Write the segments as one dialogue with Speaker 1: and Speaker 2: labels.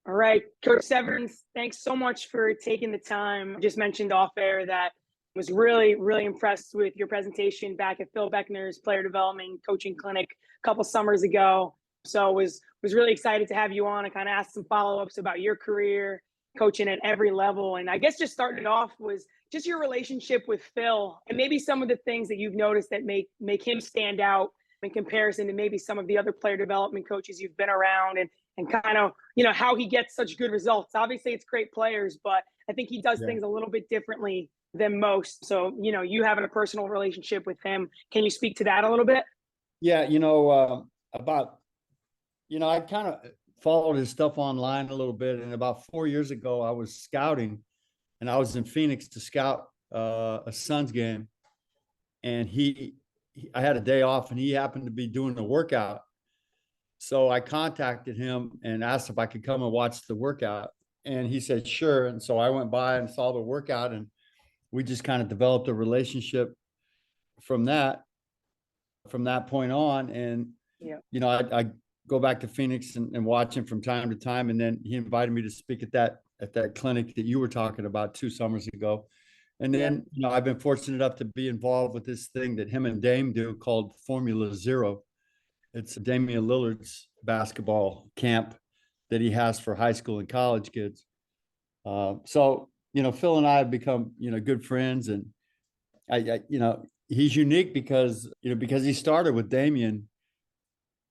Speaker 1: All right, Coach Severns, thanks so much for taking the time. I just mentioned off air that I was really, really impressed with your presentation back at Phil Beckner's player development coaching clinic a couple summers ago. So was really excited to have you on and kind of ask some follow-ups about your career, coaching at every level. And I guess just starting it off was just your relationship with Phil and maybe some of the things that you've noticed that make him stand out in comparison to maybe some of the other player development coaches you've been around, and kind of, how he gets such good results. Obviously, it's great players, but I think he does things a little bit differently than most. So, you having a personal relationship with him, can you speak to that a little bit?
Speaker 2: Yeah, I kind of followed his stuff online a little bit. And about 4 years ago, I was scouting and I was in Phoenix to scout a Suns game. And I had a day off and he happened to be doing a workout. So I contacted him and asked if I could come and watch the workout. And he said, sure. And so I went by and saw the workout, and we just kind of developed a relationship from that point on. And, I go back to Phoenix and watch him from time to time. And then he invited me to speak at that clinic that you were talking about 2 summers ago. And then, I've been fortunate enough to be involved with this thing that him and Dame do called Formula Zero. It's Damian Lillard's basketball camp that he has for high school and college kids. So, Phil and I have become, good friends. And he's unique because he started with Damian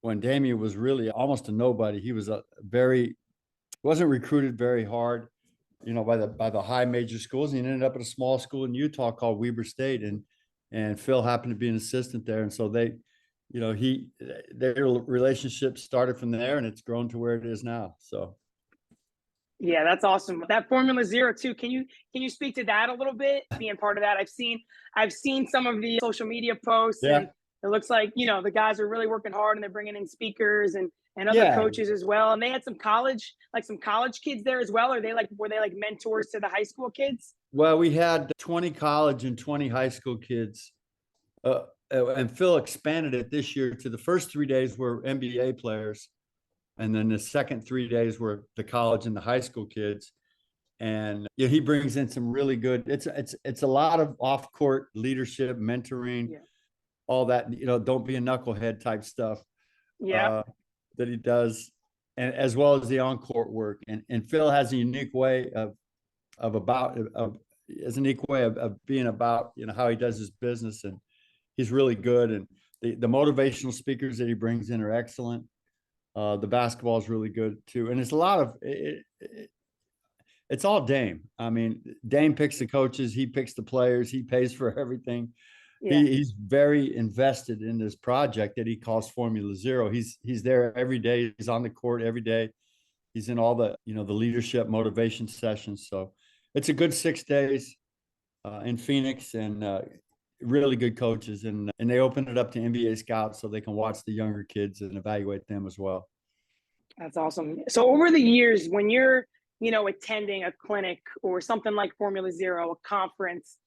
Speaker 2: when Damian was really almost a nobody. He was wasn't recruited very hard, by the high major schools. And he ended up at a small school in Utah called Weber State. And Phil happened to be an assistant there. And so their relationship started from there, and it's grown to where it is now. So.
Speaker 1: Yeah, that's awesome. That Formula Zero too. Can you speak to that a little bit? Being part of that, I've seen some of the social media posts, and it looks like the guys are really working hard, and they're bringing in speakers and other coaches as well. And they had some college kids there as well. Were they like mentors to the high school kids?
Speaker 2: Well, we had 20 college and 20 high school kids. And Phil expanded it this year to the first 3 days were NBA players. And then the second 3 days were the college and the high school kids. And he brings in some really good, it's a lot of off-court leadership, mentoring, all that, don't be a knucklehead type stuff that he does. And as well as the on-court work. And Phil has a unique way of being about, how he does his business. And he's really good. And the motivational speakers that he brings in are excellent. The basketball is really good too. And it's a lot of it's all Dame. I mean, Dame picks the coaches, he picks the players, he pays for everything. He's very invested in this project that he calls Formula Zero. He's there every day. He's on the court every day. He's in all the, the leadership motivation sessions. So it's a good 6 days in Phoenix, and really good coaches, and they open it up to NBA scouts so they can watch the younger kids and evaluate them as well.
Speaker 1: That's awesome. So over the years, when you're, attending a clinic or something like Formula Zero, a conference,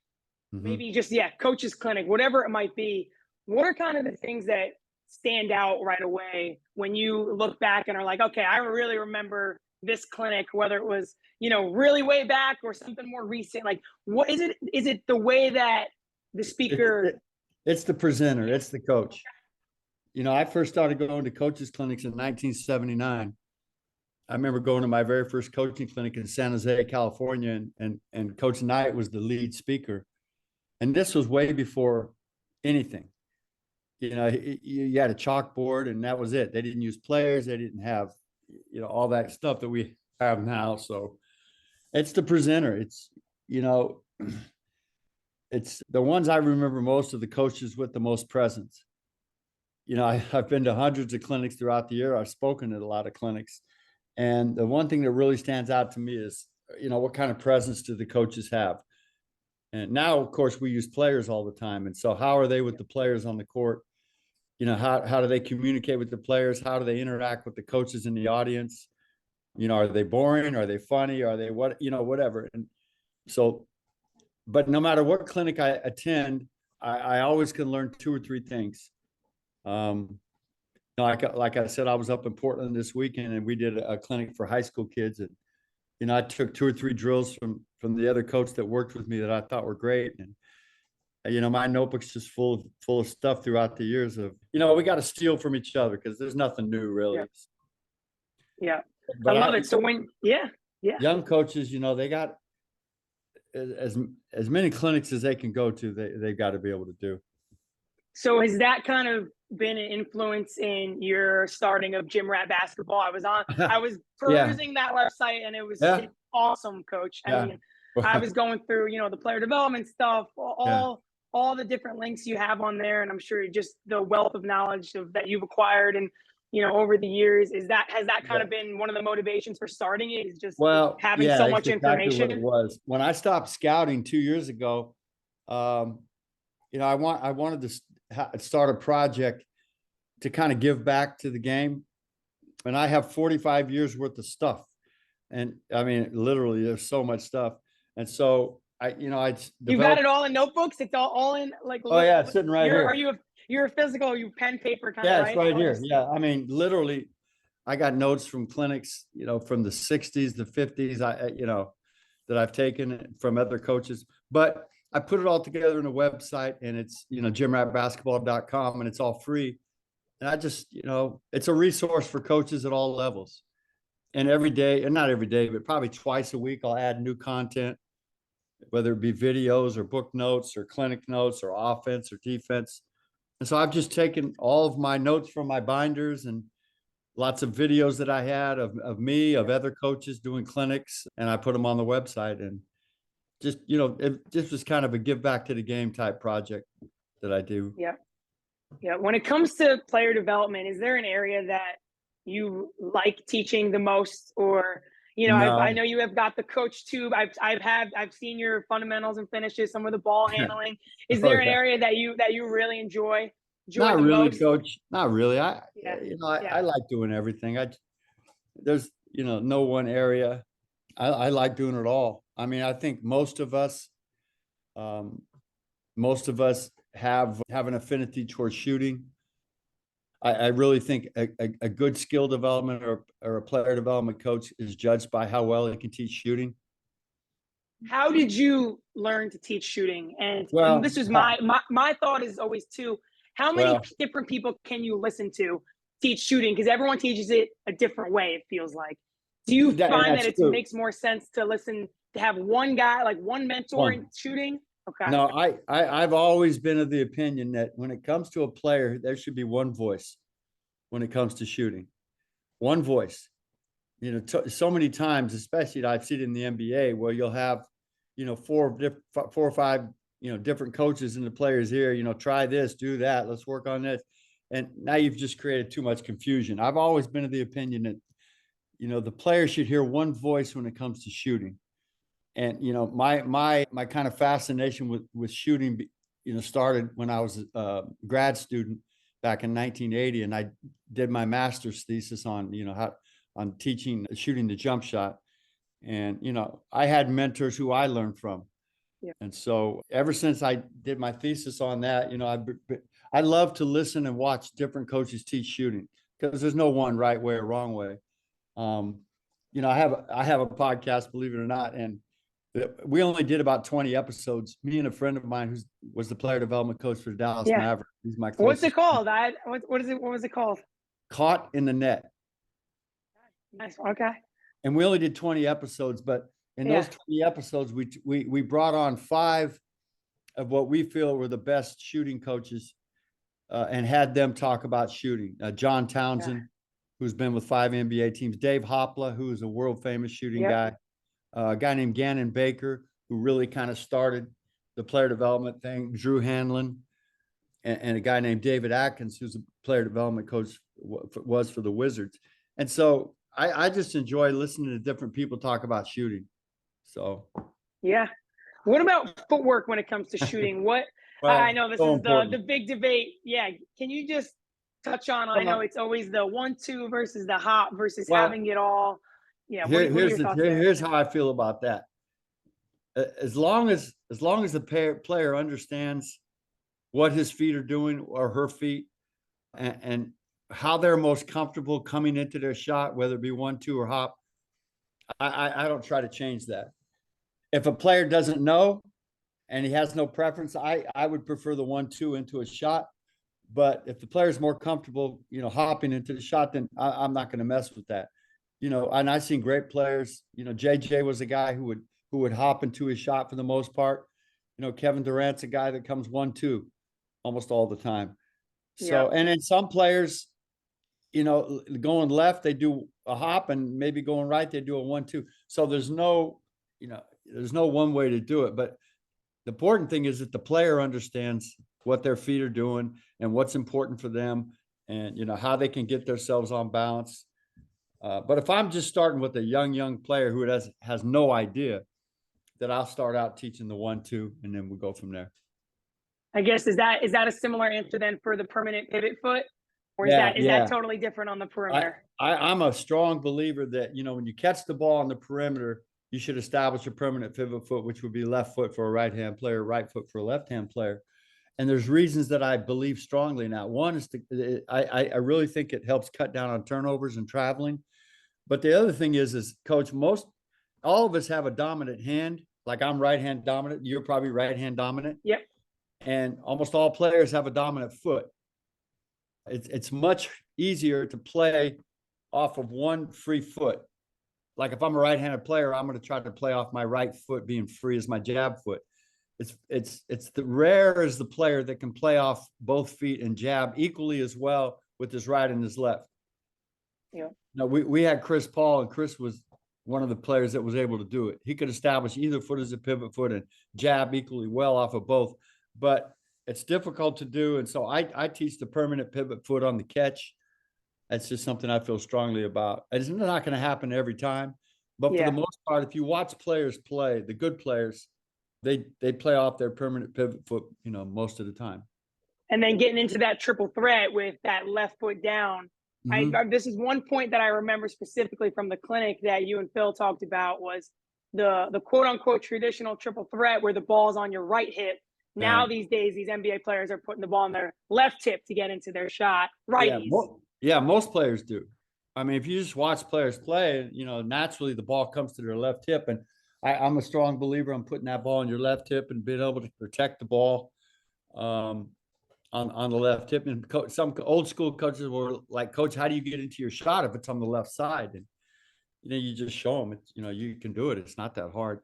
Speaker 1: maybe just, coach's clinic, whatever it might be, what are kind of the things that stand out right away when you look back and are like, okay, I really remember this clinic, whether it was, really way back or something more recent? Like, what is it? Is it the way that the speaker?
Speaker 2: It's the presenter. It's the coach. I first started going to coaches clinics in 1979. I remember going to my very first coaching clinic in San Jose, California, and Coach Knight was the lead speaker. And this was way before anything. You had a chalkboard and that was it. They didn't use players. They didn't have, all that stuff that we have now. So it's the presenter. It's the ones I remember most of the coaches with the most presence. I've been to hundreds of clinics throughout the year. I've spoken at a lot of clinics. And the one thing that really stands out to me is, what kind of presence do the coaches have? And now, of course, we use players all the time. And so how are they with the players on the court? How do they communicate with the players? How do they interact with the coaches in the audience? Are they boring? Are they funny? Are they whatever? And so, but no matter what clinic I attend, I always can learn 2 or 3 things. No, like I said, I was up in Portland this weekend and we did a clinic for high school kids. And, I took 2 or 3 drills from the other coach that worked with me that I thought were great. And, my notebook's just full of stuff throughout the years of, we got to steal from each other because there's nothing new really.
Speaker 1: Yeah. Yeah. I
Speaker 2: But
Speaker 1: love it. So yeah.
Speaker 2: young coaches, they got as many clinics as they can go to, they've got to be able to do.
Speaker 1: So has that kind of been an influence in your starting of Gym Rat Basketball? I was perusing that website and it's awesome, Coach. I mean, I was going through, the player development stuff, all the different links you have on there, and I'm sure just the wealth of knowledge that you've acquired and over the years. Has that kind of been one of the motivations for starting it? Is just having so much information?
Speaker 2: What it was when I stopped scouting 2 years ago. I wanted to start a project to kind of give back to the game, and I have 45 years worth of stuff, and I mean literally there's so much stuff, and so
Speaker 1: you got it all in notebooks. It's all in like.
Speaker 2: Oh yeah, it's sitting right here.
Speaker 1: You're a physical, pen paper kind of.
Speaker 2: Yeah, it's right here. Yeah, I mean literally, I got notes from clinics, from the 60s, the 50s, that I've taken from other coaches, but I put it all together in a website, and it's, gymratbasketball.com, and it's all free. And I just, it's a resource for coaches at all levels. And every day, and not every day, but probably twice a week, I'll add new content, whether it be videos or book notes or clinic notes or offense or defense. And so I've just taken all of my notes from my binders and lots of videos that I had of me, of other coaches doing clinics, and I put them on the website. And just, it just was kind of a give back to the game type project that I do.
Speaker 1: Yeah. Yeah. When it comes to player development, is there an area that you like teaching the most? Or, no. I know you have got the coach tube. I've seen your fundamentals and finishes, some of the ball handling. Is there an area that you really enjoy?
Speaker 2: Not really, most? Coach. Not really. I like doing everything. There's, no one area. I like doing it all. I mean, I think most of us have an affinity towards shooting. I really think a good skill development or a player development coach is judged by how well he can teach shooting.
Speaker 1: How did you learn to teach shooting? And this is my thought is always too, how many different people can you listen to teach shooting? Because everyone teaches it a different way, it feels like. Do you find that it makes more sense to listen, to have one guy, like one mentor in shooting? Okay.
Speaker 2: No, I've always been of the opinion that when it comes to a player, there should be one voice when it comes to shooting. One voice. So many times, especially I've seen it in the NBA, where you'll have, 4 or 5, different coaches and the players here, try this, do that, let's work on this. And now you've just created too much confusion. I've always been of the opinion that, the player should hear one voice when it comes to shooting. And, my kind of fascination with shooting, started when I was a grad student back in 1980. And I did my master's thesis on, on teaching shooting the jump shot. And, I had mentors who I learned from.
Speaker 1: Yeah.
Speaker 2: And so ever since I did my thesis on that, I love to listen and watch different coaches teach shooting, because there's no one right way or wrong way. I have a podcast, believe it or not, and we only did about 20 episodes. Me and a friend of mine who was the player development coach for the Dallas Mavericks. He's my closest.
Speaker 1: What's it called? What was it called?
Speaker 2: Caught in the Net.
Speaker 1: Nice. Okay.
Speaker 2: And we only did 20 episodes, but in those 20 episodes, we brought on 5 of what we feel were the best shooting coaches, and had them talk about shooting. John Townsend, who's been with 5 NBA teams. Dave Hopla, who is a world famous shooting guy. A guy named Gannon Baker, who really kind of started the player development thing. Drew Hanlon, and a guy named David Atkins, who's a player development coach, was for the Wizards. And so I just enjoy listening to different people talk about shooting. So. Yeah.
Speaker 1: What about footwork when it comes to shooting? What I know this is the big debate. Yeah. Can you just touch on? I know it's always the 1-2 versus the hop versus having it all. Yeah.
Speaker 2: Here's how I feel about that. As long as the player understands what his feet are doing, or her feet, and how they're most comfortable coming into their shot, whether it be 1-2 or hop. I don't try to change that. If a player doesn't know and he has no preference, I would prefer the 1-2 into a shot. But if the player's more comfortable, hopping into the shot, then I'm not going to mess with that. And I've seen great players. JJ was a guy who would hop into his shot for the most part. Kevin Durant's a guy that comes 1-2 almost all the time. So, and then some players, going left, they do a hop, and maybe going right, they do a 1-2. So there's no one way to do it. But the important thing is that the player understands what their feet are doing and what's important for them, and how they can get themselves on balance. But if I'm just starting with a young player who has no idea, that I'll start out teaching the 1-2, and then we go from there.
Speaker 1: I guess is that a similar answer then for the permanent pivot foot, or is that totally different on the perimeter?
Speaker 2: I'm a strong believer that when you catch the ball on the perimeter, you should establish a permanent pivot foot, which would be left foot for a right-hand player, right foot for a left-hand player. And there's reasons that I believe strongly in that. One is I really think it helps cut down on turnovers and traveling. But the other thing is Coach, all of us have a dominant hand. Like I'm right-hand dominant. You're probably right-hand dominant.
Speaker 1: Yep.
Speaker 2: And almost all players have a dominant foot. It's much easier to play off of one free foot. Like if I'm a right-handed player, I'm going to try to play off my right foot being free as my jab foot. It's the rare is the player that can play off both feet and jab equally as well with his right and his left.
Speaker 1: Yeah.
Speaker 2: Now we had Chris Paul, and Chris was one of the players that was able to do it. He could establish either foot as a pivot foot and jab equally well off of both, but it's difficult to do. And so I teach the permanent pivot foot on the catch. That's just something I feel strongly about. It's not going to happen every time, but for the most part, if you watch players play, the good players, they play off their permanent pivot foot, most of the time.
Speaker 1: And then getting into that triple threat with that left foot down. Mm-hmm. This is one point that I remember specifically from the clinic that you and Phil talked about was the quote unquote traditional triple threat where the ball's on your right hip. Now these days, these NBA players are putting the ball on their left hip to get into their shot. Righties.
Speaker 2: Yeah, most players do. I mean, if you just watch players play, naturally the ball comes to their left hip. And I'm a strong believer in putting that ball on your left hip and being able to protect the ball on the left hip. And some old school coaches were like, Coach, how do you get into your shot if it's on the left side? And, you just show them, you can do it. It's not that hard.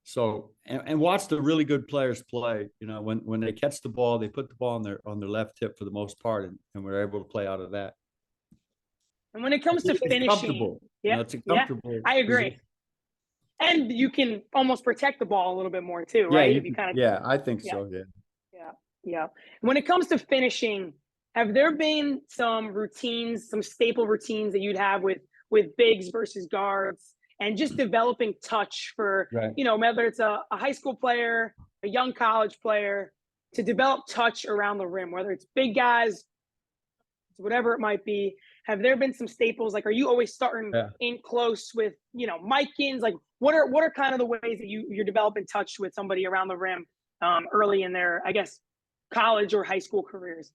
Speaker 2: So, and watch the really good players play, when they catch the ball, they put the ball on their left hip for the most part, and we're able to play out of that.
Speaker 1: And when it comes to finishing,
Speaker 2: it's a comfortable
Speaker 1: I agree.
Speaker 2: position.
Speaker 1: And you can almost protect the ball a little bit more too, right?
Speaker 2: I think so.
Speaker 1: Yeah. When it comes to finishing, have there been some routines, some staple routines that you'd have with bigs versus guards, and just developing touch for, whether it's a high school player, a young college player, to develop touch around the rim, whether it's big guys, whatever it might be? Have there been some staples? Like, are you always starting in close with, Mike-ins? Like, what are kind of the ways that you're developing touch with somebody around the rim early in their, I guess, college or high school careers?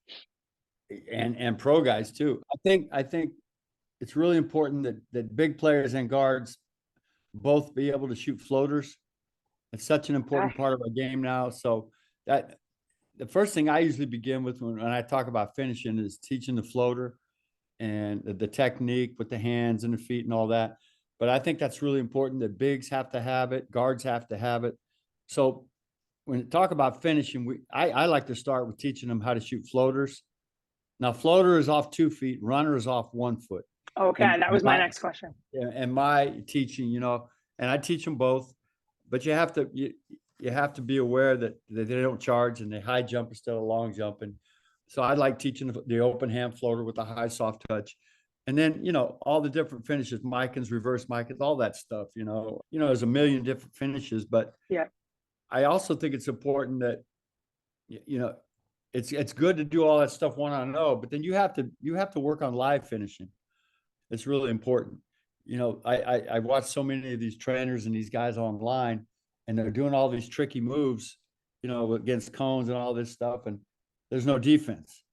Speaker 2: And pro guys too. I think it's really important that big players and guards both be able to shoot floaters. It's such an important part of our game now. So that the first thing I usually begin with when I talk about finishing is teaching the floater and the technique with the hands and the feet and all that. But I think that's really important that bigs have to have it, guards have to have it. So when you talk about finishing, I like to start with teaching them how to shoot floaters. Now, floater is off 2 feet, runner is off 1 foot.
Speaker 1: Okay, that was my next question.
Speaker 2: And my teaching, and I teach them both, but you have to be aware that they don't charge and they high jump instead of long jump. And so I like teaching the open hand floater with the high soft touch. And then, all the different finishes, Mike-ins, reverse Mike-ins, all that stuff, there's a million different finishes, but I also think it's important that, it's good to do all that stuff 1-on-0, but then you have to work on live finishing. It's really important. I watch so many of these trainers and these guys online, and they're doing all these tricky moves, against cones and all this stuff, and there's no defense.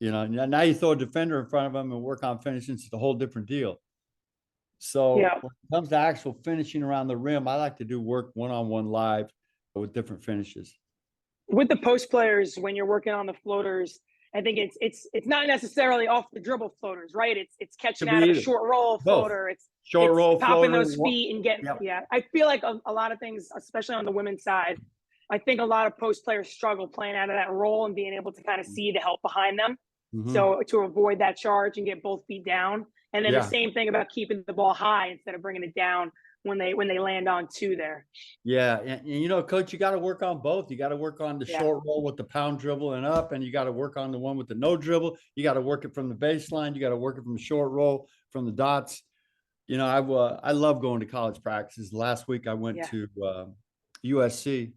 Speaker 2: Now you throw a defender in front of them and work on finishing. It's a whole different deal. So
Speaker 1: Yeah.
Speaker 2: when it comes to actual finishing around the rim, I like to do work one-on-one live with different finishes.
Speaker 1: With the post players, when you're working on the floaters, I think it's not necessarily off the dribble floaters, right? It's catching
Speaker 2: Could be
Speaker 1: out of a
Speaker 2: either.
Speaker 1: short roll
Speaker 2: Both.
Speaker 1: floater.
Speaker 2: Short
Speaker 1: It's
Speaker 2: roll
Speaker 1: popping
Speaker 2: floater.
Speaker 1: those feet and getting.
Speaker 2: Yep.
Speaker 1: Yeah, I feel like a lot of things, especially on the women's side, I think a lot of post players struggle playing out of that roll and being able to kind of see the help behind them.
Speaker 2: Mm-hmm.
Speaker 1: So to avoid that charge and get both feet down, and then
Speaker 2: Yeah.
Speaker 1: the same thing about keeping the ball high instead of bringing it down when they land on two there.
Speaker 2: Yeah, and coach, you got to work on both. You got to work on the
Speaker 1: Yeah.
Speaker 2: short roll with the pound dribble and up, and you got to work on the one with the no dribble. You got to work it from the baseline. You got to work it from the short roll, from the dots. I love going to college practices. Last week I went to USC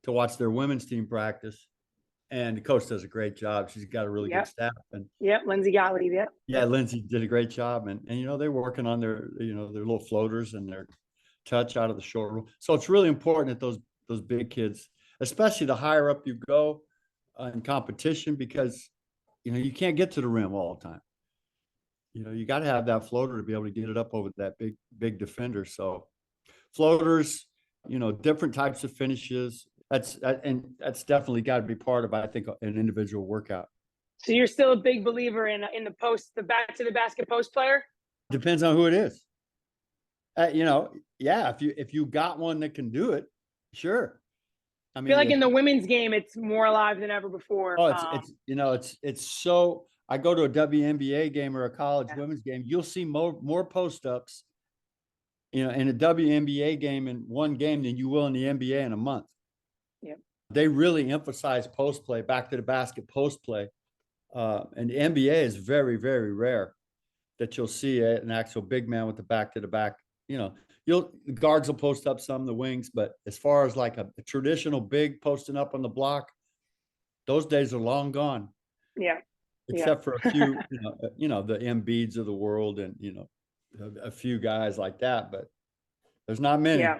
Speaker 2: to watch their women's team practice, and the coach does a great job. She's got a really good staff. And
Speaker 1: Lindsay Gottlieb.
Speaker 2: Yeah, Lindsay did a great job, and they're working on their their little floaters and their touch out of the short roll. So it's really important that those big kids, especially the higher up you go in competition, because you can't get to the rim all the time. You got to have that floater to be able to get it up over that big defender. So floaters, different types of finishes. That's definitely got to be part of, I think, an individual workout.
Speaker 1: So you're still a big believer in the back to the basket post player?
Speaker 2: Depends on who it is. If you got one that can do it, sure.
Speaker 1: I feel like in the women's game, it's more alive than ever before.
Speaker 2: Oh, it's so. I go to a WNBA game or a college women's game, you'll see more post ups, in a WNBA game in one game than you will in the NBA in a month.
Speaker 1: Yep.
Speaker 2: They really emphasize post play, back to the basket post play, and the NBA is very, very rare that you'll see an actual big man with the back to the back. The guards will post up some, the wings, but as far as like a traditional big posting up on the block, those days are long gone.
Speaker 1: Yeah.
Speaker 2: Except for a few, the Embiids of the world and, a few guys like that, but there's not many.
Speaker 1: Yeah.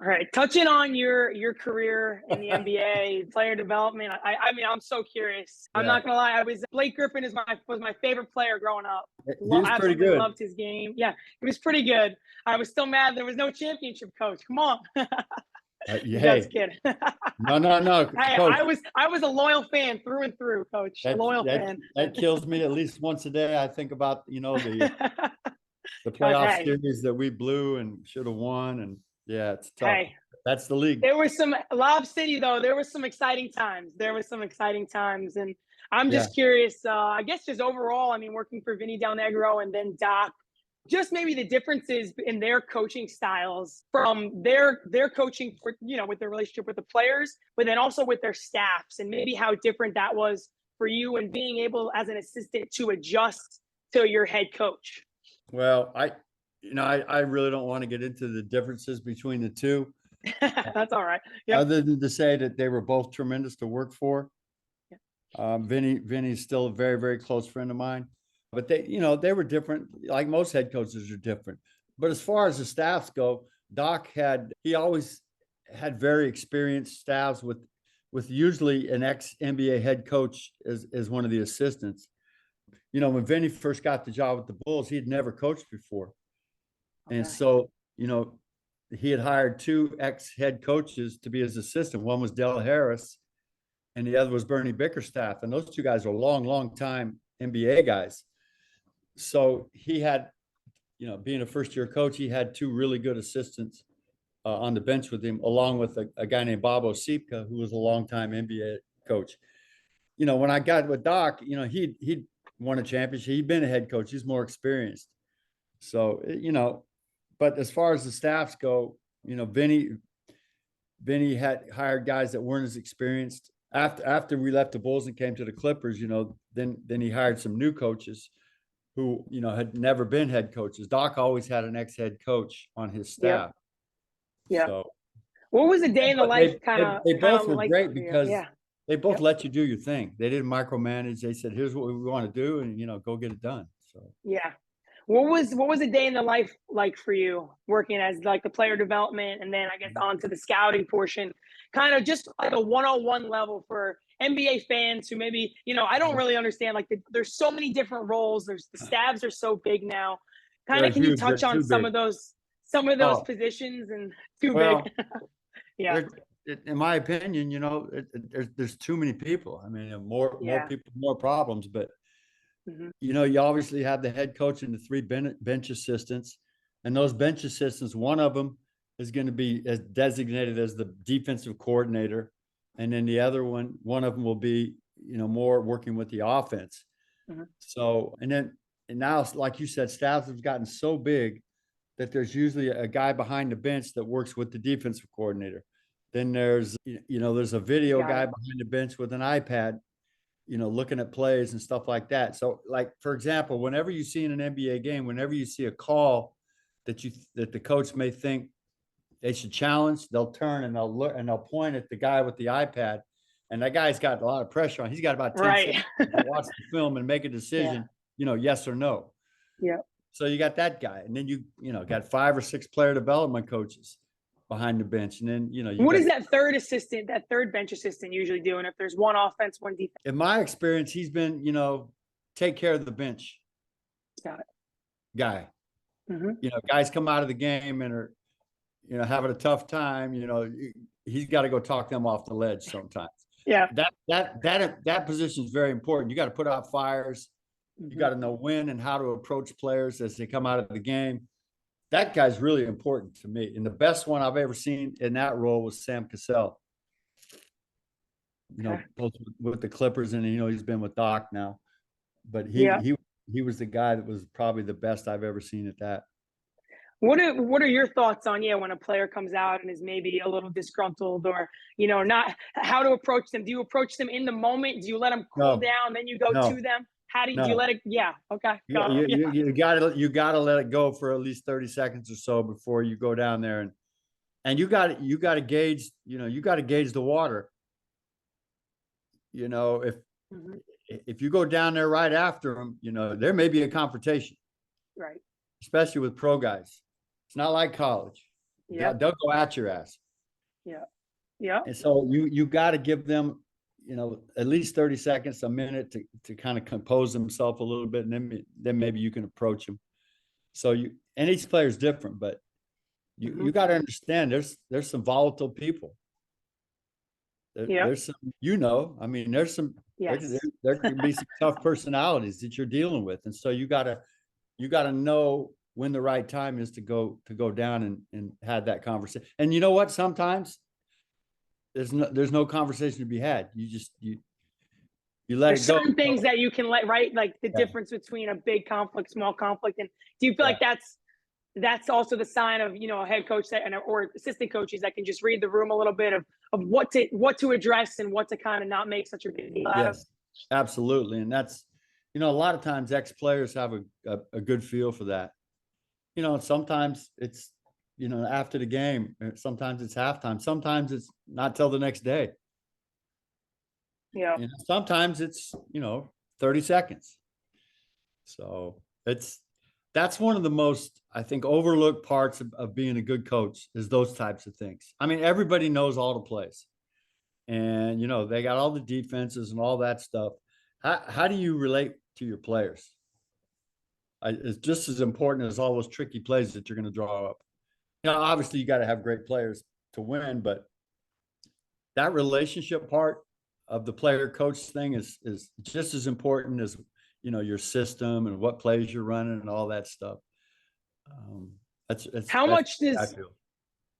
Speaker 1: All right. Touching on your career in the NBA, player development. I mean, I'm so curious. I'm not gonna lie. Blake Griffin was my favorite player growing up.
Speaker 2: He was pretty good.
Speaker 1: Loved his game. Yeah, he was pretty good. I was still mad there was no championship, coach. Come on. Just kidding.
Speaker 2: No.
Speaker 1: I was a loyal fan through and through, coach. Fan.
Speaker 2: That kills me at least once a day. I think about the playoff series that we blew and should have won, and it's tough.
Speaker 1: Hey,
Speaker 2: that's the league.
Speaker 1: There was some Lob City though. There was some exciting times. And I'm just curious. I guess just overall, I mean, working for Vinny Del Negro and then Doc. Just maybe the differences in their coaching styles from their coaching for, with their relationship with the players, but then also with their staffs, and maybe how different that was for you and being able as an assistant to adjust to your head coach.
Speaker 2: Well, I really don't want to get into the differences between the two.
Speaker 1: That's all right. Yep.
Speaker 2: Other than to say that they were both tremendous to work for. Yep. Vinny's still a very, very close friend of mine. But they were different. Like most head coaches are different. But as far as the staffs go, Doc always had very experienced staffs with usually an ex-NBA head coach as one of the assistants. When Vinny first got the job with the Bulls, he had never coached before. Okay. And so, he had hired two ex-head coaches to be his assistant. One was Del Harris and the other was Bernie Bickerstaff. And those two guys are long time NBA guys. So he had, being a first-year coach, he had two really good assistants on the bench with him, along with a guy named Bob Osipka, who was a longtime NBA coach. When I got with Doc, he'd won a championship. He'd been a head coach. He's more experienced. So, but as far as the staffs go, Vinny had hired guys that weren't as experienced. After we left the Bulls and came to the Clippers, then he hired some new coaches who, had never been head coaches. Doc always had an ex-head coach on his staff.
Speaker 1: Yeah.
Speaker 2: So,
Speaker 1: what was a day in the life kind of?
Speaker 2: They both were great because they both
Speaker 1: Yep.
Speaker 2: let you do your thing. They didn't micromanage. They said, "Here's what we want to do," and go get it done. So
Speaker 1: yeah. What was a day in the life like for you working as like the player development and then I guess on to the scouting portion, kind of just like a one-on-one level for NBA fans who maybe, I don't really understand like there's so many different roles. There's the stabs are so big now. Kind
Speaker 2: They're
Speaker 1: of can you
Speaker 2: huge. They're
Speaker 1: touch on
Speaker 2: too
Speaker 1: some
Speaker 2: big.
Speaker 1: of those
Speaker 2: Oh,
Speaker 1: positions and too big?
Speaker 2: well,
Speaker 1: Yeah.
Speaker 2: there, in my opinion, there's too many people. I mean, more
Speaker 1: Yeah.
Speaker 2: people, more problems. But
Speaker 1: Hmm.
Speaker 2: you obviously have the head coach and the three bench assistants, and those bench assistants, one of them is going to be as designated as the defensive coordinator, and then the other one of them will be more working with the offense.
Speaker 1: Hmm.
Speaker 2: So and now, like you said, staffs have gotten so big that there's usually a guy behind the bench that works with the defensive coordinator. Then there's a video
Speaker 1: Got
Speaker 2: guy
Speaker 1: it.
Speaker 2: behind the bench with an iPad, looking at plays and stuff like that. So, like, for example, whenever you see in an NBA game, whenever you see a call that the coach may think they should challenge, they'll turn and they'll look and they'll point at the guy with the iPad. And that guy's got a lot of pressure on. He's got about 10
Speaker 1: Right.
Speaker 2: seconds to watch the film and make a
Speaker 1: Yeah.
Speaker 2: decision, yes or no.
Speaker 1: Yeah.
Speaker 2: So you got that guy. And then got 5 or 6 player development coaches behind the bench. And then, you
Speaker 1: What
Speaker 2: got,
Speaker 1: is that third bench assistant usually doing if there's one offense, one defense?
Speaker 2: in my experience, he's been, take care of the bench
Speaker 1: Got it.
Speaker 2: guy.
Speaker 1: Hmm.
Speaker 2: Guys come out of the game and are, having a tough time, he's got to go talk them off the ledge sometimes.
Speaker 1: Yeah.
Speaker 2: That position is very important. You got to put out fires. You
Speaker 1: Hmm.
Speaker 2: got to know when and how to approach players as they come out of the game. That guy's really important to me. And the best one I've ever seen in that role was Sam Cassell.
Speaker 1: Okay.
Speaker 2: Both with the Clippers and he's been with Doc now. But
Speaker 1: Yeah.
Speaker 2: he was the guy that was probably the best I've ever seen at that.
Speaker 1: What are your thoughts on when a player comes out and is maybe a little disgruntled or not how to approach them? Do you approach them in the moment? Do you let them cool
Speaker 2: No,
Speaker 1: down, then you go
Speaker 2: no,
Speaker 1: to them? How do you
Speaker 2: no.
Speaker 1: let it? Yeah. Okay.
Speaker 2: You,
Speaker 1: Got it. Yeah.
Speaker 2: you gotta let it go for at least 30 seconds or so before you go down there and you gotta gauge the water. If
Speaker 1: Hmm.
Speaker 2: if you go down there right after them, there may be a confrontation,
Speaker 1: Right.
Speaker 2: especially with pro guys. It's not like college. They'll,
Speaker 1: Yep.
Speaker 2: they'll go at your ass.
Speaker 1: Yeah. Yeah.
Speaker 2: And so you got to give them, at least 30 seconds, a minute to kind of compose themselves a little bit. And then maybe you can approach them. So and each player is different, but
Speaker 1: Hmm.
Speaker 2: you got to understand there's some volatile people.
Speaker 1: Yep.
Speaker 2: There's some, I mean,
Speaker 1: Yes.
Speaker 2: there can be some tough personalities that you're dealing with. And so you gotta know when the right time is to go down and have that conversation. And you know what? Sometimes there's no conversation to be had. You let
Speaker 1: There's
Speaker 2: it go.
Speaker 1: certain things that you can let right, like the
Speaker 2: Yeah.
Speaker 1: difference between a big conflict, small conflict, and do you feel
Speaker 2: Yeah.
Speaker 1: like that's also the sign of a head coach or assistant coaches that can just read the room a little bit of what to address and what to kind of not make such a big deal out of?
Speaker 2: Yes, absolutely. And that's, a lot of times ex-players have a good feel for that. Sometimes it's, after the game, sometimes it's halftime, sometimes it's not till the next day.
Speaker 1: Yeah.
Speaker 2: Sometimes it's, 30 seconds. So that's one of the most, I think, overlooked parts of being a good coach is those types of things. I mean, everybody knows all the plays and, they got all the defenses and all that stuff. How do you relate to your players? It's just as important as all those tricky plays that you're going to draw up. Obviously you got to have great players to win, but that relationship part of the player coach thing is just as important as your system and what plays you're running and all that stuff. That's
Speaker 1: How
Speaker 2: that's
Speaker 1: much
Speaker 2: I
Speaker 1: does
Speaker 2: feel.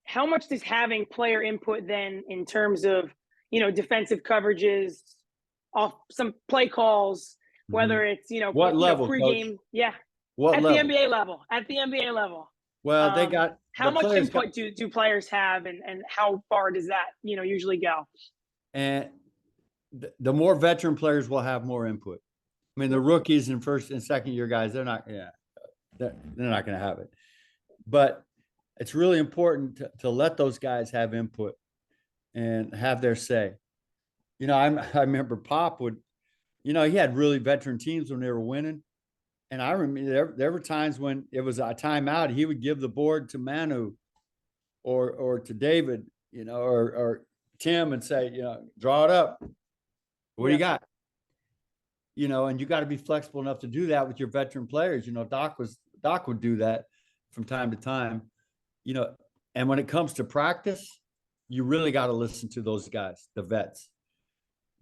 Speaker 1: how much does having player input then in terms of defensive coverages, off some play calls, whether
Speaker 2: Mhm.
Speaker 1: it's
Speaker 2: What level, coach?
Speaker 1: pregame, yeah,
Speaker 2: What
Speaker 1: at the
Speaker 2: level?
Speaker 1: NBA level,
Speaker 2: Well, they got
Speaker 1: how
Speaker 2: the
Speaker 1: much
Speaker 2: players got,
Speaker 1: input do players have, and how far does that usually go?
Speaker 2: and the more veteran players will have more input. I mean, the rookies and first and second year guys, they're not, they're not going to have it. But it's really important to let those guys have input and have their say. I remember Pop would, he had really veteran teams when they were winning, And I remember there were times when it was a timeout, he would give the board to Manu or to David, or Tim, and say, draw it up. What do you got? And you got to be flexible enough to do that with your veteran players. Doc would do that from time to time, and when it comes to practice, you really got to listen to those guys, the vets.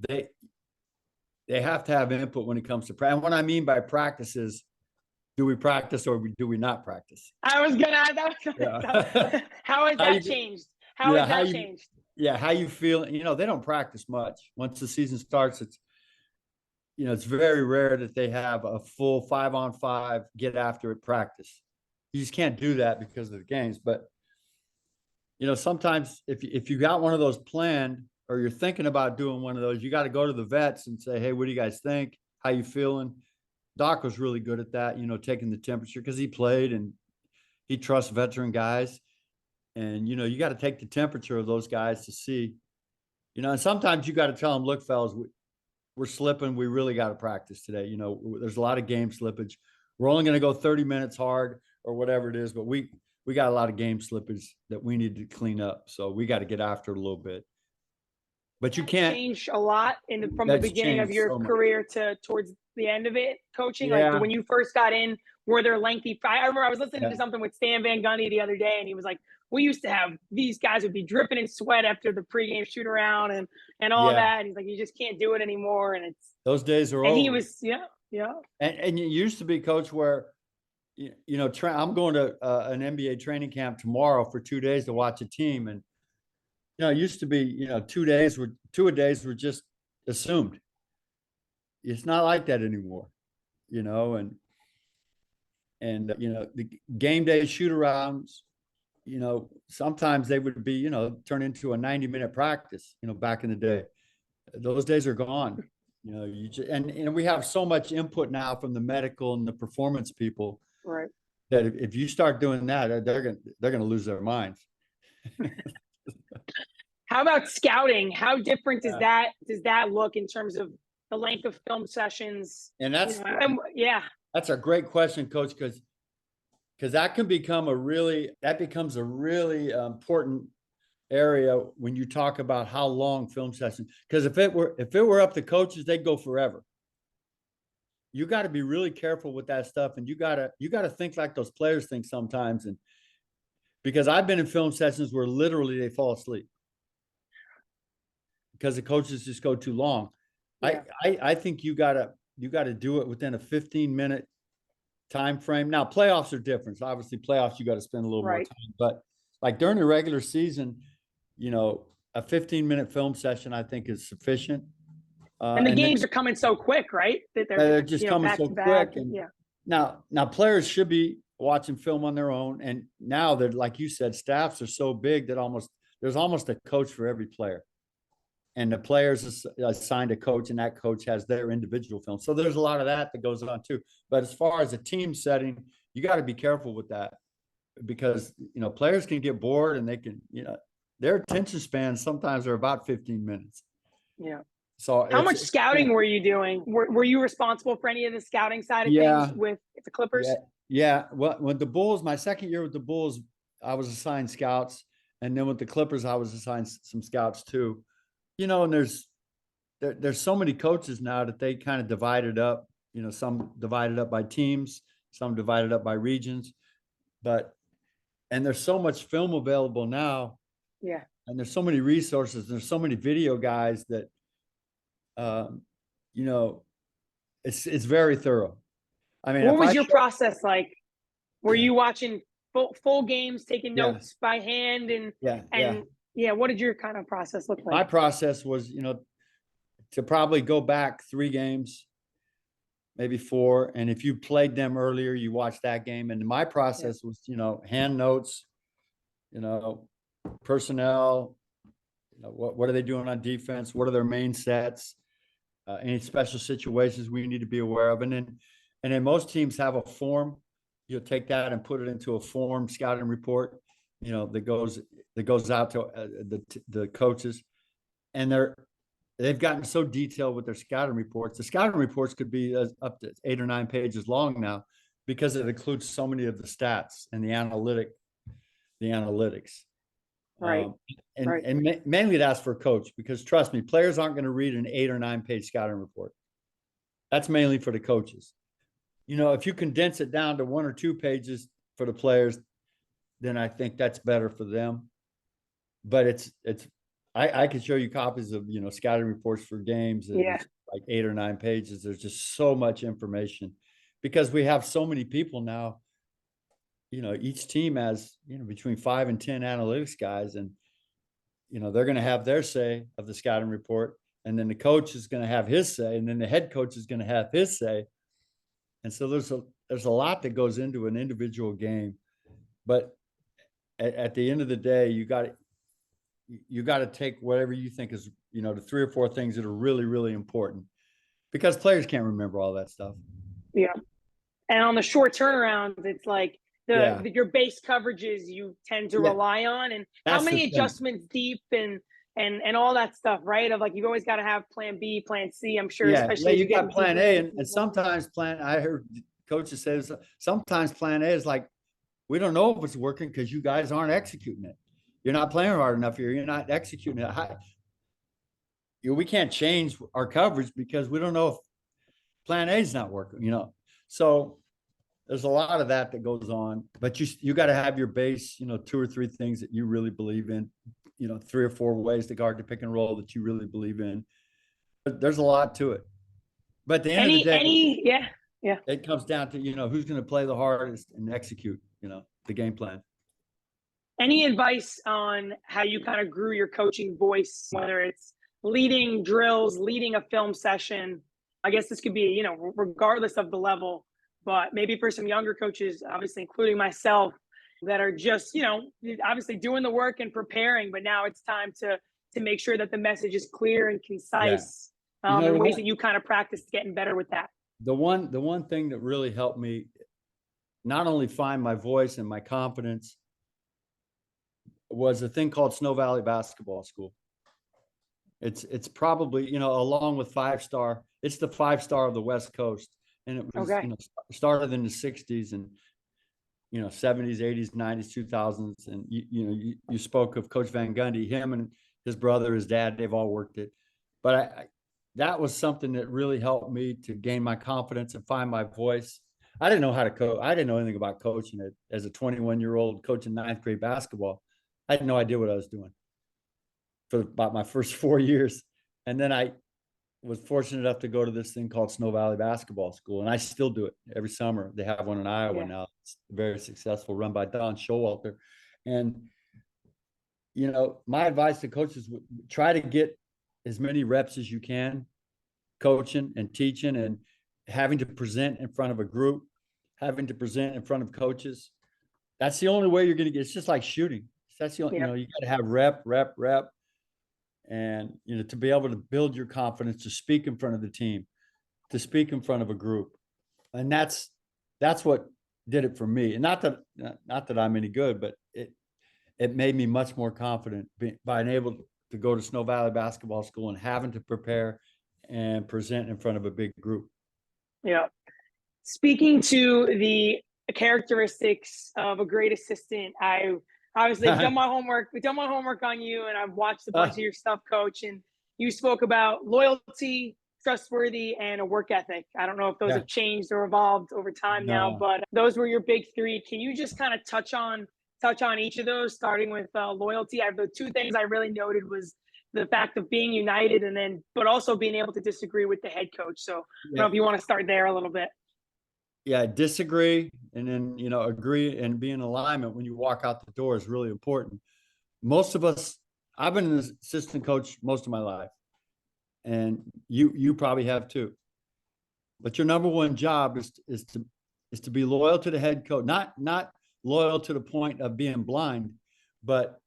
Speaker 2: They have to have input when it comes to practice. And what I mean by practice is, do we practice or do we not practice?
Speaker 1: I was gonna ask that. How has that changed? How has that changed?
Speaker 2: Yeah, how you feel? They don't practice much. Once the season starts, it's very rare that they have a full 5-on-5 get after it practice. You just can't do that because of the games. But sometimes if you got one of those planned, or you're thinking about doing one of those, you got to go to the vets and say, hey, what do you guys think? How you feeling? Doc was really good at that, taking the temperature, because he played and he trusts veteran guys. And, you got to take the temperature of those guys to see, and sometimes you got to tell them, look, fellas, we're slipping. We really got to practice today. There's a lot of game slippage. We're only going to go 30 minutes hard or whatever it is, but we got a lot of game slippage that we need to clean up. So we got to get after it a little bit. But you can't
Speaker 1: change a lot from the beginning of your career to towards the end of it, coaching. Yeah. Like when you first got in, were there lengthy? I remember I was listening to something with Stan Van Gundy the other day, and he was like, "We used to have these guys would be dripping in sweat after the pregame shoot around and all that." And he's like, "You just can't do it anymore." And
Speaker 2: those days are over.
Speaker 1: And he was,
Speaker 2: And it used to be, Coach, where I'm going to an NBA training camp tomorrow for 2 days to watch a team, and it used to be, 2 days were just assumed. It's not like that anymore, and the game day shoot arounds, sometimes they would be, turn into a 90-minute practice, back in the day. Those days are gone. And we have so much input now from the medical and the performance people,
Speaker 1: right,
Speaker 2: that if you start doing that, they're going to lose their minds.
Speaker 1: How about scouting? How different does that look in terms of the length of film sessions?
Speaker 2: And that's that's a great question, Coach, because that becomes a really important area when you talk about how long film sessions. Because if it were up to coaches, they'd go forever. You got to be really careful with that stuff, and you got to think like those players think sometimes. And because I've been in film sessions where literally they fall asleep because the coaches just go too long. Yeah. I think you gotta do it within a 15-minute time frame. Now playoffs are different. So obviously playoffs, you got to spend a little more time. But like during the regular season, a 15-minute film session I think is sufficient.
Speaker 1: And the games are coming so quick, right? That
Speaker 2: they're just coming so quick. And now players should be watching film on their own. And now they're, like you said, staffs are so big that there's almost a coach for every player. And the players assigned a coach, and that coach has their individual film. So there's a lot of that goes on too. But as far as a team setting, you got to be careful with that, because players can get bored, and they can their attention spans sometimes are about 15 minutes.
Speaker 1: Yeah.
Speaker 2: So
Speaker 1: how much scouting were you doing? Were you responsible for any of the scouting side of things with the Clippers?
Speaker 2: Yeah. Well, with the Bulls, my second year with the Bulls, I was assigned scouts, and then with the Clippers, I was assigned some scouts too. And there's so many coaches now that they kind of divided up, some divided up by teams, some divided up by regions, and there's so much film available now.
Speaker 1: Yeah.
Speaker 2: And there's so many resources. There's so many video guys that, it's very thorough. I mean,
Speaker 1: what was your process like? Were you watching full games, taking notes by hand, what did your kind of process look like?
Speaker 2: My process was, to probably go back 3 games, maybe 4. And if you played them earlier, you watched that game. And my process was, hand notes, personnel, what are they doing on defense? What are their main sets? Any special situations we need to be aware of? And then most teams have a form. You'll take that and put it into a form scouting report, that goes out to the coaches, and they've gotten so detailed with their scouting reports. The scouting reports could be up to 8 or 9 pages long now because it includes so many of the stats and the analytics.
Speaker 1: Right.
Speaker 2: Um,
Speaker 1: Right.
Speaker 2: and mainly that's for coach, because trust me, players aren't going to read an 8 or 9 page scouting report. That's mainly for the coaches. You know, if you condense it down to 1 or 2 pages for the players, then I think that's better for them. But I could show you copies of, you know, scouting reports for games.
Speaker 1: Yeah.
Speaker 2: It's like 8 or 9 pages. There's just so much information because we have so many people now. You know, each team has, you know, between 5 and 10 analytics guys, and, you know, they're going to have their say of the scouting report. And then the coach is going to have his say, and then the head coach is going to have his say. And so there's a lot that goes into an individual game. But at the end of the day, you got to take whatever you think is, you know, the 3 or 4 things that are really, really important, because players can't remember all that stuff.
Speaker 1: Yeah. And on the short turnarounds, it's like
Speaker 2: Yeah.
Speaker 1: your base coverages you tend to
Speaker 2: Yeah.
Speaker 1: rely on, and how
Speaker 2: That's the
Speaker 1: many
Speaker 2: thing.
Speaker 1: adjustments deep and all that stuff, right? Of like, you've always got to have plan B, plan C, I'm sure,
Speaker 2: Yeah.
Speaker 1: especially as
Speaker 2: You
Speaker 1: you get
Speaker 2: got plan A, and
Speaker 1: into
Speaker 2: sometimes I heard coaches say this, sometimes plan A is like, we don't know if it's working because you guys aren't executing it. You're not playing hard enough here. You're not executing it. We can't change our coverage because we don't know if plan A is not working, you know? So there's a lot of that goes on, but you got to have your base, you know, 2 or 3 things that you really believe in, you know, 3 or 4 ways to guard the pick and roll that you really believe in. But there's a lot to it. But at the end of the day,
Speaker 1: yeah.
Speaker 2: it comes down to, you know, who's going to play the hardest and execute, you know, the game plan.
Speaker 1: Any advice on how you kind of grew your coaching voice, whether it's leading drills, leading a film session? I guess this could be, you know, regardless of the level, but maybe for some younger coaches, obviously including myself, that are just, you know, obviously doing the work and preparing, but now it's time to make sure that the message is clear and
Speaker 2: Yeah.
Speaker 1: concise,
Speaker 2: You know,
Speaker 1: and ways that you kind of practiced getting better with that.
Speaker 2: the one thing that really helped me not only find my voice and my confidence was a thing called Snow Valley Basketball School. It's probably, you know, along with 5-star, it's the 5-star of the West Coast. And it was,
Speaker 1: Okay.
Speaker 2: you know, started in the 60s and, you know, 70s, 80s, 90s, 2000s. And, you spoke of Coach Van Gundy, him and his brother, his dad, they've all worked it. But that was something that really helped me to gain my confidence and find my voice. I didn't know how to coach. I didn't know anything about coaching it as a 21-year-old coaching 9th grade basketball. I had no idea what I was doing for about my first 4 years. And then I was fortunate enough to go to this thing called Snow Valley Basketball School. And I still do it every summer. They have one in Iowa now. It's very successful, run by Don Showalter. And, you know, my advice to coaches, try to get as many reps as you can coaching and teaching and having to present in front of a group, having to present in front of coaches. That's the only way you're going to get. It's just like shooting. That's the only, you know, you got to have rep. And, you know, to be able to build your confidence, to speak in front of the team, to speak in front of a group. And that's what did it for me. And not that I'm any good, but it made me much more confident being able to go to Snow Valley Basketball School and having to prepare and present in front of a big group.
Speaker 1: Yeah. Speaking to the characteristics of a great assistant, I obviously done my homework. We've done my homework on you, and I've watched a bunch of your stuff, Coach. And you spoke about loyalty, trustworthy, and a work ethic. I don't know if those have changed or evolved over time now, but those were your big 3. Can you just kind of touch on each of those, starting with loyalty? The 2 things I really noted was the fact of being united, but also being able to disagree with the head coach. So I don't know if you want to start there a little bit.
Speaker 2: Yeah, disagree and then, you know, agree and be in alignment when you walk out the door is really important. Most of us, I've been an assistant coach most of my life, and you probably have too. But your number one job is to be loyal to the head coach, not loyal to the point of being blind, but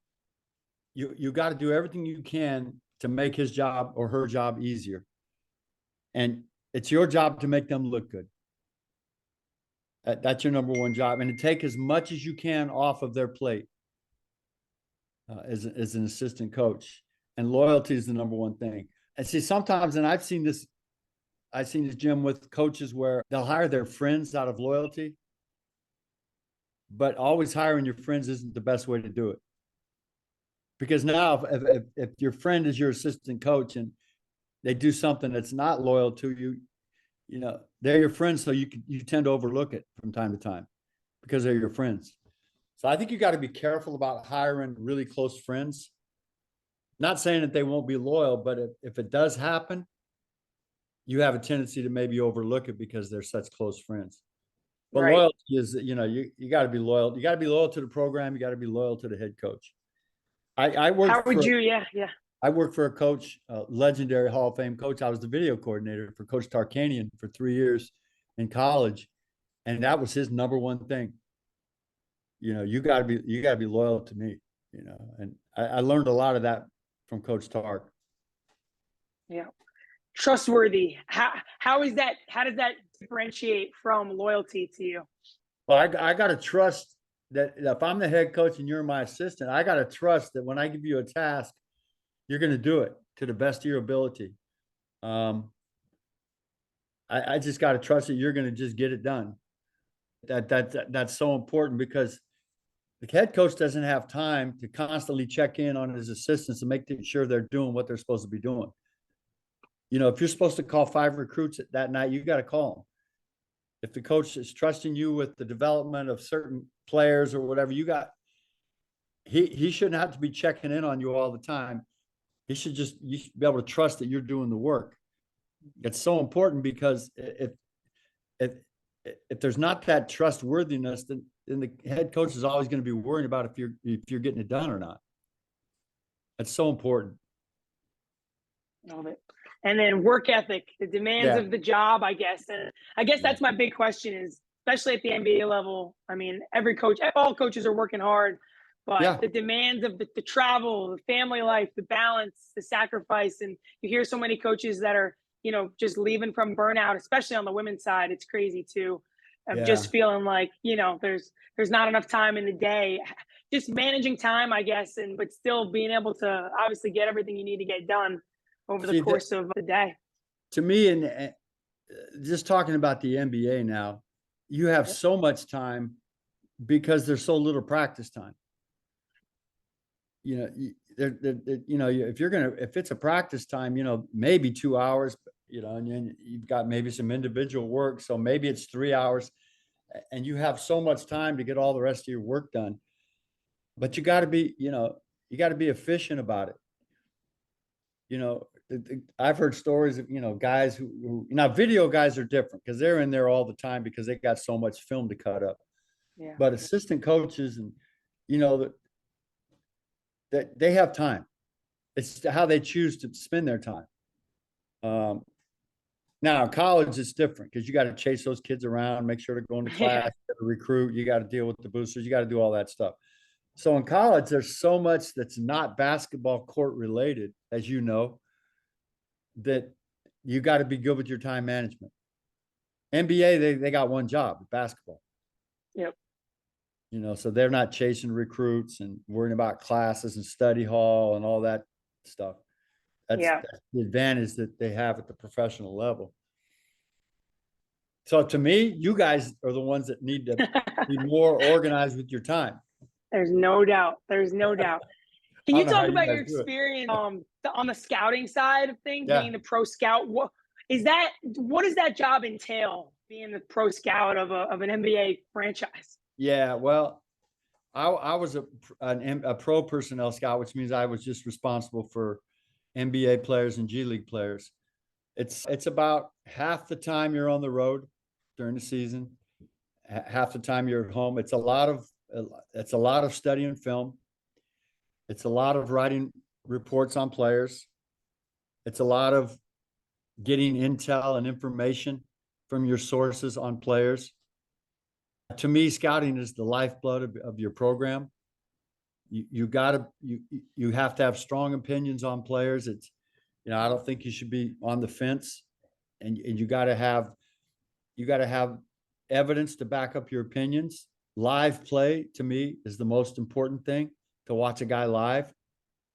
Speaker 2: you got to do everything you can to make his job or her job easier. And it's your job to make them look good. That's your number one job, and to take as much as you can off of their plate as an assistant coach. And loyalty is the number one thing. And see, sometimes, and I've seen this, Jim, with coaches where they'll hire their friends out of loyalty, but always hiring your friends isn't the best way to do it. Because now if your friend is your assistant coach and they do something that's not loyal to you, you know, they're your friends. So you tend to overlook it from time to time because they're your friends. So I think you got to be careful about hiring really close friends. Not saying that they won't be loyal, but if it does happen, you have a tendency to maybe overlook it because they're such close friends. But
Speaker 1: Right.
Speaker 2: loyalty is, you know, you got to be loyal. You got to be loyal to the program. You got to be loyal to the head coach. I
Speaker 1: How
Speaker 2: worked
Speaker 1: would
Speaker 2: for
Speaker 1: you? Yeah, yeah.
Speaker 2: I worked for a coach, a legendary Hall of Fame coach. I was the video coordinator for Coach Tarkanian for 3 years in college, and that was his number one thing. You know, you got to be loyal to me. You know, and I learned a lot of that from Coach Tark.
Speaker 1: Yeah. Trustworthy. How is that? How does that differentiate from loyalty to you?
Speaker 2: Well, I got to trust that if I'm the head coach and you're my assistant, I got to trust that when I give you a task, you're going to do it to the best of your ability. I just got to trust that you're going to just get it done. That's so important because the head coach doesn't have time to constantly check in on his assistants and make sure they're doing what they're supposed to be doing. You know, if you're supposed to call 5 recruits that night, you got to call them. If the coach is trusting you with the development of certain players or whatever, he shouldn't have to be checking in on you all the time. You should be able to trust that you're doing the work. It's so important because if there's not that trustworthiness, then the head coach is always going to be worried about if you're getting it done or not. That's so important.
Speaker 1: Love it. And then work ethic, the demands of the job, I guess. And I guess that's my big question is, especially at the NBA level. I mean, all coaches are working hard, but the demands of the travel, the family life, the balance, the sacrifice. And you hear so many coaches that are, you know, just leaving from burnout, especially on the women's side. It's crazy too. Of just feeling like, you know, there's not enough time in the day. Just managing time, I guess, but still being able to obviously get everything you need to get done over the course of the day.
Speaker 2: To me, and just talking about the NBA now, you have so much time because there's so little practice time. You know, if it's a practice time, you know, maybe 2 hours, you know, and then you've got maybe some individual work, so maybe it's 3 hours, and you have so much time to get all the rest of your work done. But you got to be efficient about it. You know, I've heard stories of, you know, guys who now video guys are different because they're in there all the time because they got so much film to cut up.
Speaker 1: Yeah.
Speaker 2: But assistant coaches and, you know, that they have time. It's how they choose to spend their time. Now in college it's different because you got to chase those kids around, make sure they're going to class, you got to recruit, you got to deal with the boosters, you got to do all that stuff. So in college, there's so much that's not basketball court related, as you know, that you got to be good with your time management. NBA, they got one job, basketball.
Speaker 1: Yep.
Speaker 2: You know, so they're not chasing recruits and worrying about classes and study hall and all that stuff. That's the advantage that they have at the professional level. So to me, you guys are the ones that need to be more organized with your time.
Speaker 1: There's no doubt. There's no doubt. Can you talk about your experience on the scouting side of things, being the pro scout? What does that job entail, being the pro scout of an NBA franchise?
Speaker 2: Yeah, well, I was a pro personnel scout, which means I was just responsible for NBA players and G League players. It's about half the time you're on the road during the season, half the time you're at home. It's a lot of studying film. It's a lot of writing reports on players. It's a lot of getting intel and information from your sources on players. To me, scouting is the lifeblood of your program. You have to have strong opinions on players. It's, you know, I don't think you should be on the fence, and you got to have evidence to back up your opinions. Live play to me is the most important thing, to watch a guy live.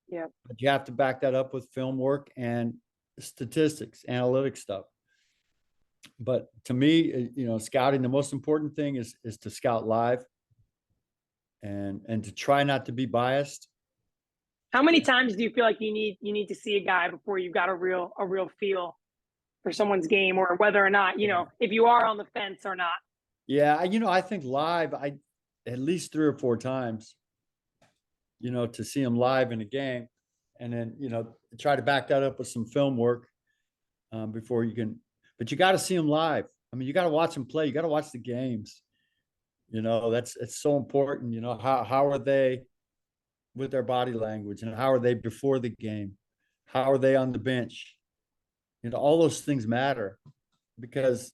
Speaker 1: Yeah.
Speaker 2: But you have to back that up with film work and statistics, analytic stuff. But to me, scouting, the most important thing is to scout live and to try not to be biased.
Speaker 1: How many times do you feel like you need to see a guy before you've got a real feel for someone's game, or whether or not, if you are on the fence or not?
Speaker 2: Yeah, I think live, I at least 3 or 4 times, to see him live in a game, and then try to back that up with some film work before you can. But you got to see him live. I mean, you got to watch him play. You got to watch the games. It's so important. How are they with their body language, and how are they before the game? How are they on the bench? All those things matter because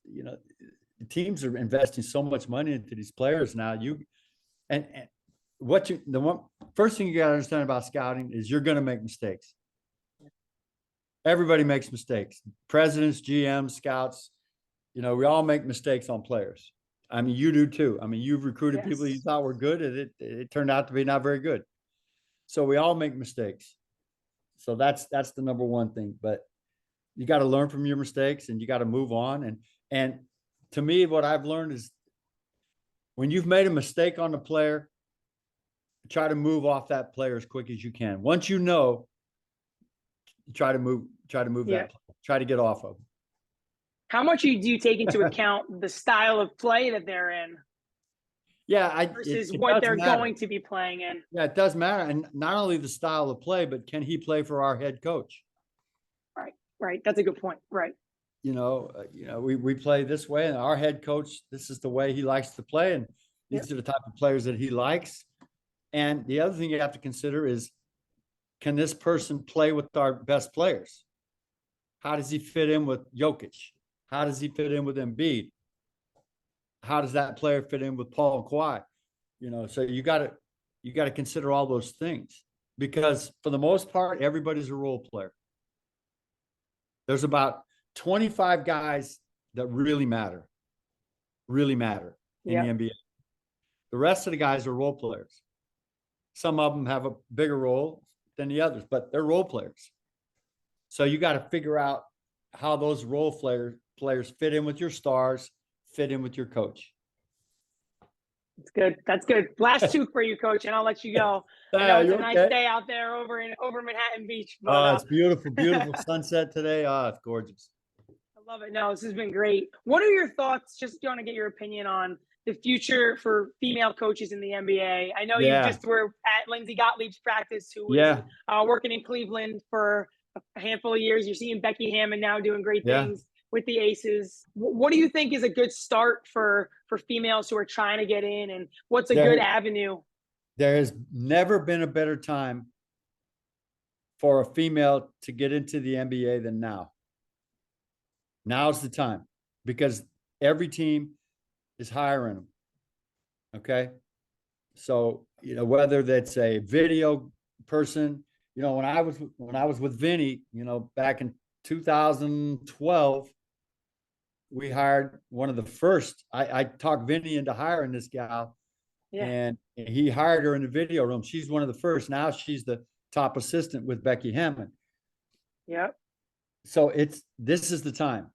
Speaker 2: teams are investing so much money into these players now. And first thing you got to understand about scouting is you're going to make mistakes. Everybody makes mistakes. Presidents, GMs, scouts, we all make mistakes on players. I mean, you do too. I mean, you've recruited people you thought were good, and it turned out to be not very good. So we all make mistakes. So that's the number one thing. But you got to learn from your mistakes, and you got to move on. And to me, what I've learned is when you've made a mistake on the player, try to move off that player as quick as you can. Once try to move that, try to get off of.
Speaker 1: How much do you take into account the style of play that they're in?
Speaker 2: Yeah,
Speaker 1: versus what they're going to be playing in.
Speaker 2: Yeah, it does matter. And not only the style of play, but can he play for our head coach?
Speaker 1: Right. That's a good point. Right.
Speaker 2: We play this way, and our head coach, this is the way he likes to play, and these are the type of players that he likes. And the other thing you have to consider is, can this person play with our best players? How does he fit in with Jokic? How does he fit in with Embiid? How does that player fit in with Paul and Kawhi? So you got to consider all those things, because for the most part, everybody's a role player. There's about 25 guys that really matter in the NBA. The rest of the guys are role players. Some of them have a bigger role than the others, but they're role players. So you got to figure out how those role players fit in with your stars, fit in with your coach.
Speaker 1: That's good. Last two for you, Coach, and I'll let you go. I know it's a nice day out there over Manhattan Beach. But,
Speaker 2: it's beautiful sunset today. It's gorgeous.
Speaker 1: I love it. No, this has been great. What are your thoughts? Just want to get your opinion on the future for female coaches in the NBA. I know you just were at Lindsey Gottlieb's practice, who was working in Cleveland for a handful of years. You're seeing Becky Hammon now doing great things with the Aces. What do you think is a good start for females who are trying to get in, and what's a good avenue?
Speaker 2: There has never been a better time for a female to get into the NBA than now. Now's the time, because every team is hiring them. Okay. So, whether that's a video person, when I was with Vinny, back in 2012, we hired one of the first. I talked Vinny into hiring this gal, and he hired her in the video room. She's one of the first. Now she's the top assistant with Becky Hammon.
Speaker 1: Yep.
Speaker 2: So this is the time,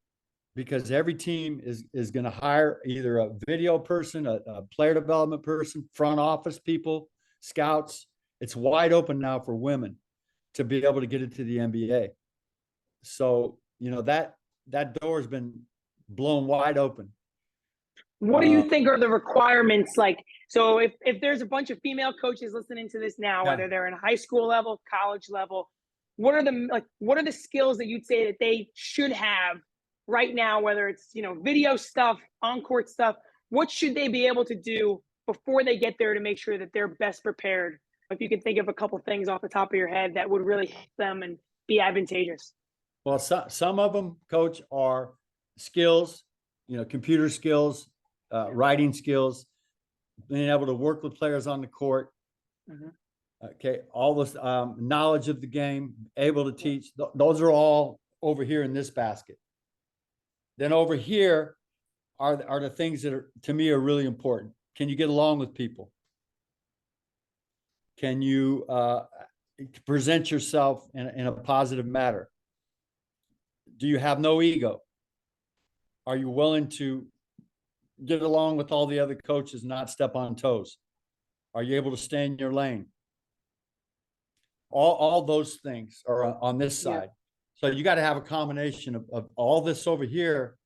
Speaker 2: because every team is going to hire either a video person, a player development person, front office people, scouts. It's wide open now for women to be able to get into the NBA. So, that door has been blown wide open.
Speaker 1: What do you think are the requirements? So if there's a bunch of female coaches listening to this now, whether they're in high school level, college level, what are the skills that you'd say that they should have right now, whether it's, video stuff, on-court stuff? What should they be able to do before they get there to make sure that they're best prepared? If you can think of a couple things off the top of your head that would really help them and be advantageous.
Speaker 2: Well, some of them, Coach, are skills, computer skills, writing skills, being able to work with players on the court. Mm-hmm. Okay, all this knowledge of the game, able to teach. Those are all over here in this basket. Then over here are the things that to me are really important. Can you get along with people? Can you present yourself in a positive manner? Do you have no ego? Are you willing to get along with all the other coaches, not step on toes? Are you able to stay in your lane? All those things are on this
Speaker 1: Yeah.
Speaker 2: side. So you got to have a combination of all this over here,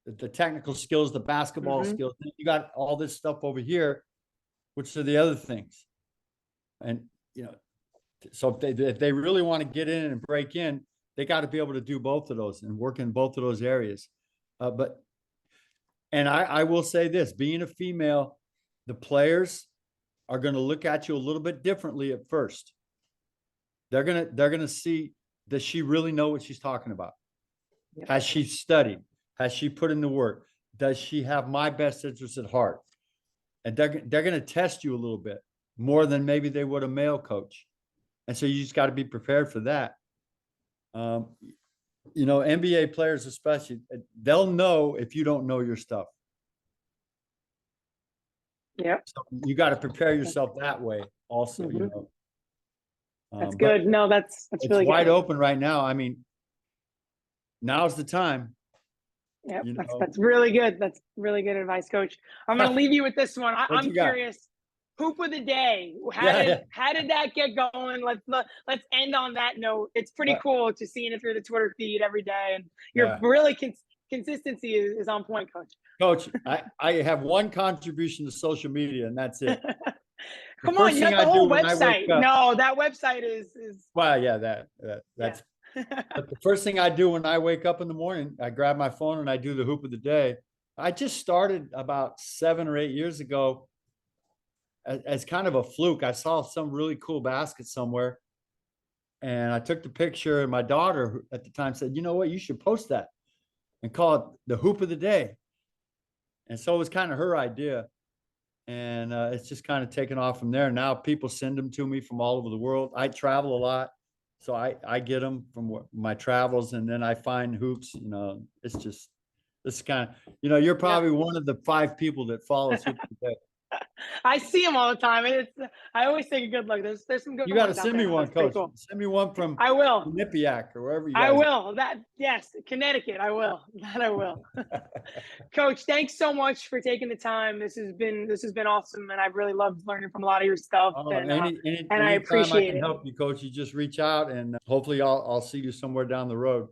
Speaker 2: the technical skills, the basketball skills. You got all this stuff over here, which are the other things. And, so if they really want to get in and break in, they got to be able to do both of those and work in both of those areas. And I will say this, being a female, the players are going to look at you a little bit differently at first. They're going to see, does she really know what she's talking about? Yeah. Has she studied? Has she put in the work? Does she have my best interest at heart? And they're going to test you a little bit more than maybe they would a male coach. And so you just got to be prepared for that. NBA players especially, they'll know if you don't know your stuff.
Speaker 1: Yeah.
Speaker 2: So you got to prepare yourself that way also,
Speaker 1: That's good. No, that's really
Speaker 2: wide
Speaker 1: good.
Speaker 2: open right now. I mean, now's the time.
Speaker 1: Yeah, that's really good. That's really good advice, Coach. I'm going to leave you with this one. I'm curious. Hoop of the day. How did that get going? Let's end on that note. It's pretty cool to seeing it through the Twitter feed every day, and your really consistency is on point, Coach.
Speaker 2: Coach, I have one contribution to social media, and that's it.
Speaker 1: Come on, you got the whole website. No, that website is.
Speaker 2: Well, yeah, that's. But the first thing I do when I wake up in the morning, I grab my phone and I do the hoop of the day. I just started about 7 or 8 years ago as kind of a fluke. I saw some really cool basket somewhere, and I took the picture, and my daughter at the time said, "You know what? You should post that and call it the hoop of the day." And so it was kind of her idea, and it's just kind of taken off from there. Now people send them to me from all over the world. I travel a lot, so I get them from my travels, and then I find hoops. It's kind of, you're probably one of the 5 people that follows Hoop of the Day.
Speaker 1: I see them all the time. I always take a good look. There's some good.
Speaker 2: You got to send me one, Coach. Cool. Send me one from.
Speaker 1: I will.
Speaker 2: Nippiac or wherever you guys.
Speaker 1: I will. Yes, Connecticut. I will. That I will. Coach, thanks so much for taking the time. This has been awesome, and I've really loved learning from a lot of your stuff. And I appreciate it.
Speaker 2: I can help you, Coach. You just reach out, and hopefully I'll see you somewhere down the road.